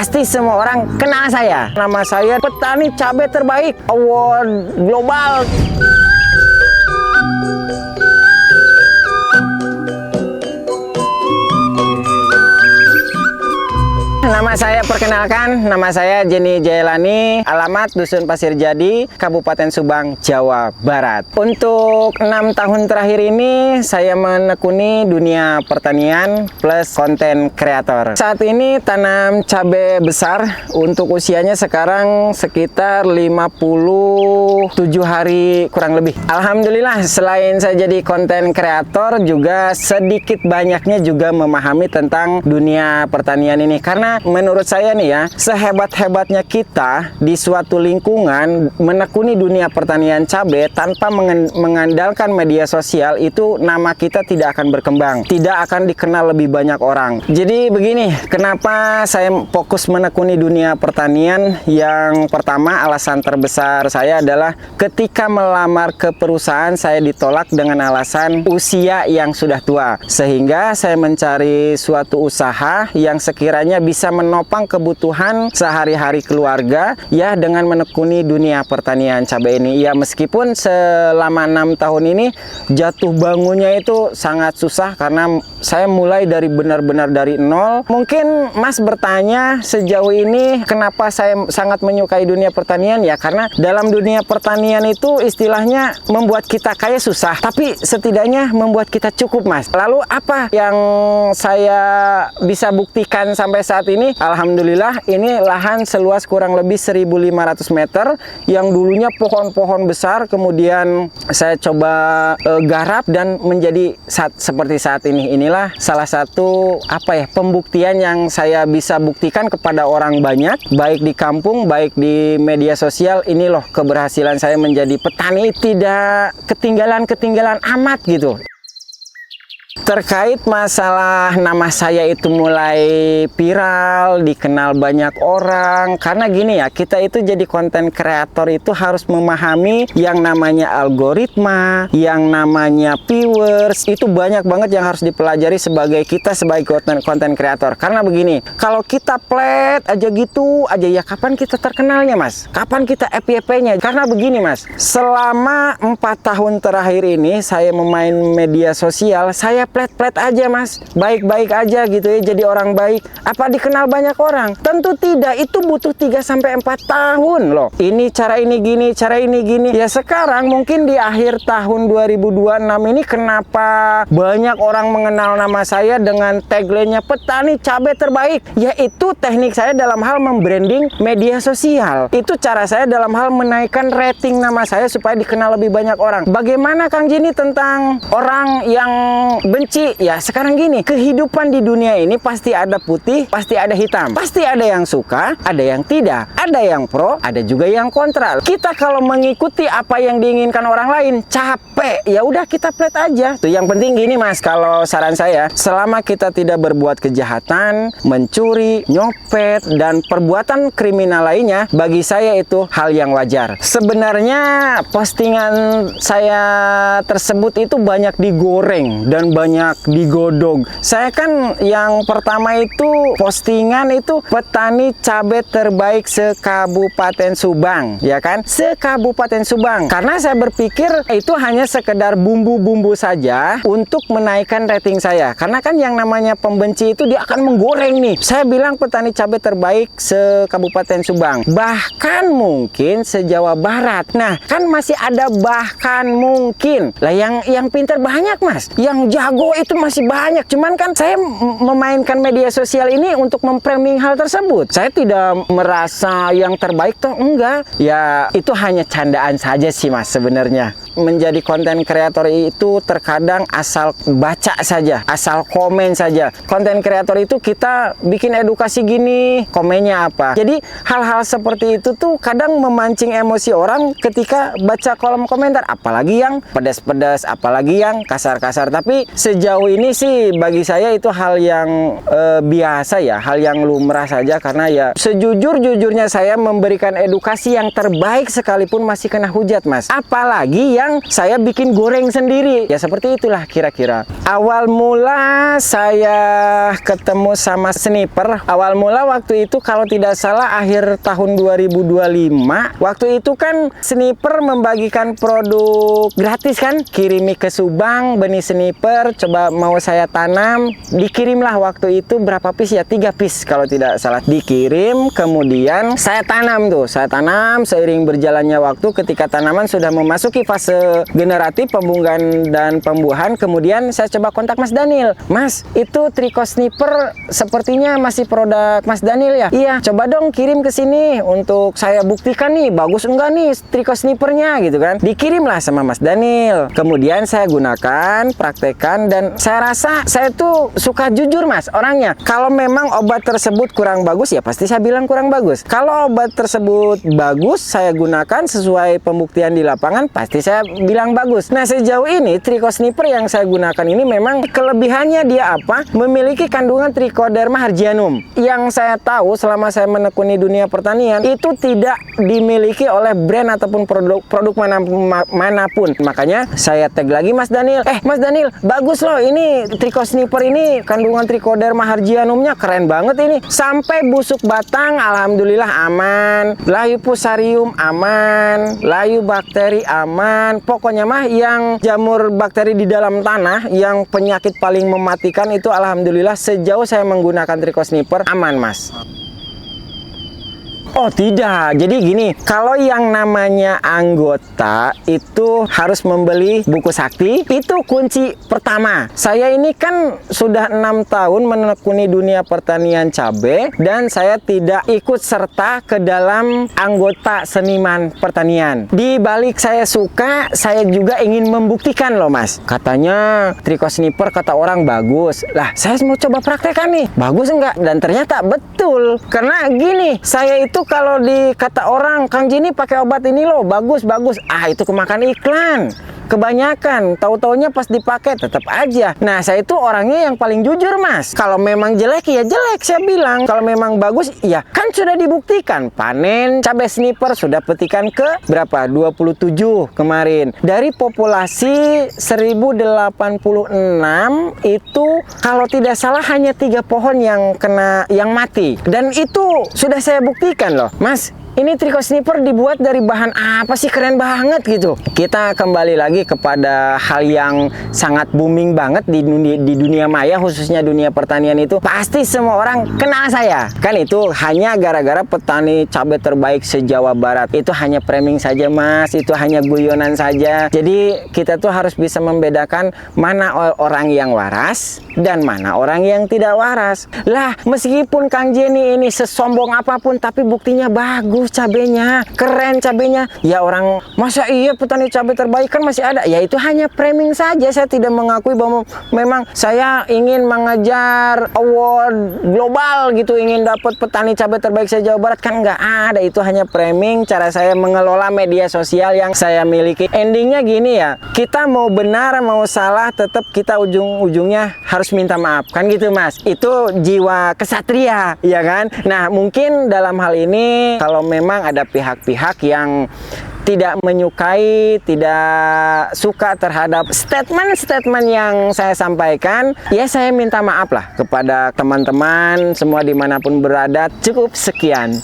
pasti semua orang kenal saya. Nama saya petani cabai terbaik award global. Nama saya perkenalkan, nama saya Jenny Jailani, alamat Dusun Pasir Jadi, Kabupaten Subang, Jawa Barat. Untuk 6 tahun terakhir ini saya menekuni dunia pertanian plus konten kreator. Saat ini tanam cabai besar, untuk usianya sekarang sekitar 57 hari kurang lebih. Alhamdulillah, selain saya jadi konten kreator, juga sedikit banyaknya juga memahami tentang dunia pertanian ini. Karena menurut saya nih ya, sehebat-hebatnya kita di suatu lingkungan menekuni dunia pertanian cabai tanpa mengandalkan media sosial, itu nama kita tidak akan berkembang, tidak akan dikenal lebih banyak orang. Jadi begini, kenapa saya fokus menekuni dunia pertanian? Yang pertama, alasan terbesar saya adalah ketika melamar ke perusahaan saya ditolak dengan alasan usia yang sudah tua, sehingga saya mencari suatu usaha yang sekiranya bisa menopang kebutuhan sehari-hari keluarga ya dengan menekuni dunia pertanian cabai ini. Ya meskipun selama 6 tahun ini jatuh bangunnya itu sangat susah karena saya mulai dari benar-benar dari nol. Mungkin Mas bertanya sejauh ini kenapa saya sangat menyukai dunia pertanian, ya karena dalam dunia pertanian itu istilahnya membuat kita kaya susah, tapi setidaknya membuat kita cukup, Mas. Lalu apa yang saya bisa buktikan sampai saat ini? Alhamdulillah, ini lahan seluas kurang lebih 1.500 meter yang dulunya pohon-pohon besar, kemudian saya coba garap dan menjadi seperti saat ini. Inilah salah satu pembuktian yang saya bisa buktikan kepada orang banyak, baik di kampung, baik di media sosial. Ini loh keberhasilan saya menjadi petani, tidak ketinggalan amat gitu. Terkait masalah nama saya itu mulai viral, dikenal banyak orang, karena gini ya, kita itu jadi konten kreator itu harus memahami yang namanya algoritma, yang namanya viewers, itu banyak banget yang harus dipelajari sebagai konten kreator. Karena begini, kalau kita plat aja gitu aja ya, kapan kita terkenalnya, Mas? Kapan kita FYP-nya? Karena begini, Mas, selama 4 tahun terakhir ini saya memain media sosial, saya plat aja, Mas, baik-baik aja gitu ya, jadi orang baik. Apa dikenal banyak orang? Tentu tidak, itu butuh 3-4 tahun loh. Ini cara ini gini, cara ini gini. Ya sekarang mungkin di akhir tahun 2026 ini kenapa banyak orang mengenal nama saya dengan tagline-nya petani cabai terbaik? Yaitu teknik saya dalam hal membranding media sosial. Itu cara saya dalam hal menaikkan rating nama saya supaya dikenal lebih banyak orang. Bagaimana Kang Jenny tentang orang yang benci? Ya sekarang gini, kehidupan di dunia ini pasti ada putih, pasti ada hitam, pasti ada yang suka, ada yang tidak, ada yang pro, ada juga yang kontra. Kita kalau mengikuti apa yang diinginkan orang lain capek, ya udah kita plat aja. Tuh yang penting gini, Mas, kalau saran saya, selama kita tidak berbuat kejahatan, mencuri, nyopet, dan perbuatan kriminal lainnya, bagi saya itu hal yang wajar. Sebenarnya postingan saya tersebut itu banyak digoreng dan banyak digodok. Saya kan yang pertama itu postingan itu petani cabai terbaik se-Kabupaten Subang, ya kan? Se-Kabupaten Subang. Karena saya berpikir itu hanya sekedar bumbu-bumbu saja untuk menaikkan rating saya. Karena kan yang namanya pembenci itu dia akan menggoreng nih. Saya bilang petani cabai terbaik se-Kabupaten Subang. Bahkan mungkin se-Jawa Barat. Nah, kan masih ada bahkan mungkin. Lah yang pintar banyak, Mas. Yang jago itu masih banyak, cuman kan saya memainkan media sosial ini untuk memframing hal tersebut. Saya tidak merasa yang terbaik toh, enggak. Ya itu hanya candaan saja sih, Mas, sebenarnya. Menjadi konten kreator itu terkadang asal baca saja, asal komen saja. Konten kreator itu kita bikin edukasi gini, komennya apa. Jadi hal-hal seperti itu tuh kadang memancing emosi orang ketika baca kolom komentar, apalagi yang pedas-pedas, apalagi yang kasar-kasar. Tapi sejauh ini sih bagi saya itu hal yang biasa ya, hal yang lumrah saja, karena ya sejujur-jujurnya saya memberikan edukasi yang terbaik sekalipun masih kena hujat, Mas. Apalagi yang saya bikin goreng sendiri. Ya seperti itulah kira-kira. Awal mula saya ketemu sama Sniper, awal mula waktu itu kalau tidak salah akhir tahun 2025. Waktu itu kan Sniper membagikan produk gratis kan, kirimi ke Subang benih Sniper, coba mau saya tanam, dikirimlah waktu itu berapa piece ya, 3 piece kalau tidak salah, dikirim, kemudian saya tanam tuh, saya tanam. Seiring berjalannya waktu, ketika tanaman sudah memasuki fase generatif, pembunggaan dan pembuahan, kemudian saya coba kontak Mas Daniel. Mas, itu Trico Sniper sepertinya masih produk Mas Daniel ya? Iya, coba dong kirim ke sini untuk saya buktikan nih, bagus enggak nih Trico Snipernya gitu kan. Dikirimlah sama Mas Daniel. Kemudian saya gunakan, praktekkan, dan saya rasa saya tuh suka jujur, Mas, orangnya. Kalau memang obat tersebut kurang bagus, ya pasti saya bilang kurang bagus. Kalau obat tersebut bagus, saya gunakan sesuai pembuktian di lapangan, pasti saya bilang bagus. Nah, sejauh ini Trico Sniper yang saya gunakan ini memang kelebihannya dia apa? Memiliki kandungan Trichoderma harjianum. Yang saya tahu selama saya menekuni dunia pertanian, itu tidak dimiliki oleh brand ataupun produk manapun. Makanya saya tag lagi Mas Daniel. Mas Daniel, bagus loh ini Trico Sniper ini, kandungan Trichoderma harjianumnya keren banget ini. Sampai busuk batang alhamdulillah aman, layu fusarium aman, layu bakteri aman. Pokoknya mah yang jamur bakteri di dalam tanah yang penyakit paling mematikan itu alhamdulillah sejauh saya menggunakan Trico Sniper aman, Mas. Oh tidak, jadi gini, kalau yang namanya anggota itu harus membeli buku sakti, itu kunci pertama. Saya ini kan sudah 6 tahun menekuni dunia pertanian cabai, dan saya tidak ikut serta ke dalam anggota seniman pertanian. Di balik saya suka, saya juga ingin membuktikan loh, Mas. Katanya Trico Sniper kata orang bagus. Lah, saya mau coba praktekkan nih, bagus enggak? Dan ternyata betul. Karena gini, saya itu kalau dikata orang, Kang Jini pakai obat ini loh, bagus. Ah, itu kemakan iklan. Kebanyakan, tahu-taunya pas dipakai tetap aja. Nah, saya itu orangnya yang paling jujur, Mas. Kalau memang jelek ya jelek, saya bilang. Kalau memang bagus, ya kan sudah dibuktikan. Panen cabai Sniper sudah petikan ke berapa? 27 kemarin. Dari populasi 1086 itu kalau tidak salah hanya 3 pohon yang mati. Dan itu sudah saya buktikan loh, Mas. Ini Trico Sniper dibuat dari bahan apa sih, keren banget gitu. Kita kembali lagi kepada hal yang sangat booming banget di dunia maya, khususnya dunia pertanian itu. Pasti semua orang kenal saya. Kan itu hanya gara-gara petani cabai terbaik se-Jawa Barat. Itu hanya framing saja, Mas. Itu hanya guyonan saja. Jadi kita tuh harus bisa membedakan mana orang yang waras dan mana orang yang tidak waras. Lah, meskipun Kang Jenny ini sesombong apapun, tapi buktinya bagus cabenya, keren cabenya. Ya orang, masa iya petani cabai terbaik, kan masih ada. Ya itu hanya framing saja. Saya tidak mengakui bahwa memang saya ingin mengejar award global gitu, ingin dapat petani cabai terbaik se-Jawa Barat, kan nggak ada. Itu hanya framing, cara saya mengelola media sosial yang saya miliki. Endingnya gini ya, kita mau benar mau salah, tetap kita ujung-ujungnya harus minta maaf, kan gitu, Mas. Itu jiwa kesatria, ya kan. Nah, mungkin dalam hal ini kalau memang ada pihak-pihak yang tidak menyukai, tidak suka terhadap statement-statement yang saya sampaikan, ya saya minta maaf lah kepada teman-teman semua dimanapun berada. Cukup sekian.